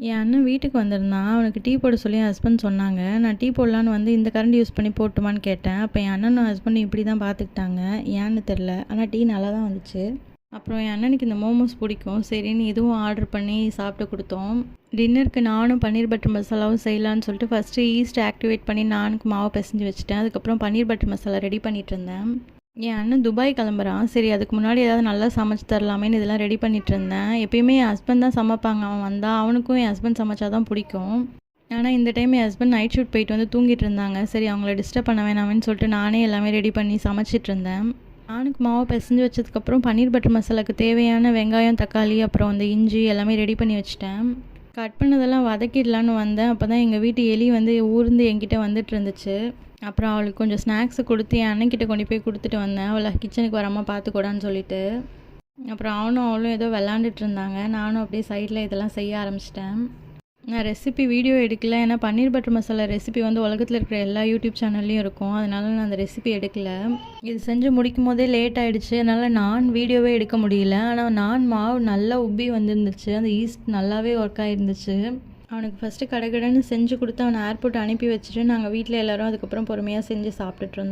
என் அண்ணன் வீட்டுக்கு வந்திருந்தான். அவனுக்கு டீ போட சொல்லி என் ஹஸ்பண்ட் சொன்னாங்க. நான் டீ போடலான்னு வந்து இந்த கரண்டி யூஸ் பண்ணி போடட்டுமான்னு கேட்டேன். அப்போ என் அண்ணனும் ஹஸ்பண்டும் இப்படி தான் பார்த்துக்கிட்டாங்க. ஏன்னு தெரில. ஆனால் டீ நல்லா தான் வந்துச்சு. அப்புறம் என் அண்ணனுக்கு இந்த மோமோஸ் பிடிக்கும். சரின்னு இதுவும் ஆர்டர் பண்ணி சாப்பிட்டு கொடுத்தோம். டின்னருக்கு நானும் பன்னீர் பட்டர் மசாலாவும் செய்யலான்னு சொல்லிட்டு ஃபஸ்ட்டு ஈஸ்ட் ஆக்டிவேட் பண்ணி நானுக்கு மாவை பிசைஞ்சு வச்சுட்டேன். அதுக்கப்புறம் பன்னீர் பட்டர் மசாலா ரெடி பண்ணிகிட்டு இருந்தேன். என் அண்ணன் துபாய் கிளம்புறான். சரி அதுக்கு முன்னாடி ஏதாவது நல்லா சமைச்சு தரலாமேன்னு இதெல்லாம் ரெடி பண்ணிட்டு இருந்தேன். எப்பயுமே என் ஹஸ்பண்ட் தான் சமைப்பாங்க. அவன் வந்தால் அவனுக்கும் என் ஹஸ்பண்ட் சமைச்சா தான் பிடிக்கும். ஆனால் இந்த டைம் என் ஹஸ்பண்ட் நைட் ஷூட் போயிட்டு வந்து தூங்கிட்டு இருந்தாங்க. சரி அவங்கள டிஸ்டர்ப் பண்ண வேணாமேன்னு சொல்லிட்டு நானே எல்லாமே ரெடி பண்ணி சமைச்சிட்டு இருந்தேன். நானுக்கு மாவு பிசைஞ்சு வச்சதுக்கப்புறம் பன்னீர் பட்டர் மசாலாவுக்கு தேவையான வெங்காயம், தக்காளி, அப்புறம் அந்த இஞ்சி எல்லாமே ரெடி பண்ணி வச்சுட்டேன். கட் பண்ணதெல்லாம் வதக்கிடலான்னு வந்தேன். அப்போ தான் எங்கள் வீட்டு எலி வந்து ஊர்ந்து என்கிட்ட வந்துட்டு இருந்துச்சு. அப்புறம் அவளுக்கு கொஞ்சம் ஸ்நாக்ஸு கொடுத்து என் அண்ணன்கிட்ட கொண்டு போய் கொடுத்துட்டு வந்தேன். அவளை கிச்சனுக்கு வராமல் பார்த்துக்கூடான்னு சொல்லிட்டு. அப்புறம் அவளும் ஏதோ விளாண்டுட்டு இருந்தாங்க. நானும் அப்படியே சைடில் இதெல்லாம் செய்ய ஆரம்பிச்சிட்டேன். நான் ரெசிபி வீடியோ எடுக்கல. ஏன்னா பன்னீர் பட்டர் மசாலா ரெசிபி வந்து உலகத்தில் இருக்கிற எல்லா யூடியூப் சேனல்லையும் இருக்கும். அதனால நான் அந்த ரெசிபி எடுக்கல. இது செஞ்சு முடிக்கும் போதே லேட் ஆகிடுச்சு. அதனால் நான் வீடியோவே எடுக்க முடியல. ஆனால் நான் மாவு நல்லா உப்பி வந்துருந்துச்சு. அந்த ஈஸ்ட் நல்லாவே ஒர்க் ஆகிருந்துச்சு. அவனுக்கு ஃபஸ்ட்டு கடகடன்னு செஞ்சு கொடுத்து அவனை ஏர்போர்ட் அனுப்பி வச்சுட்டு நாங்கள் வீட்டில் எல்லோரும் அதுக்கப்புறம் பொறுமையாக செஞ்சு சாப்பிட்டுட்டு இருந்தோம்.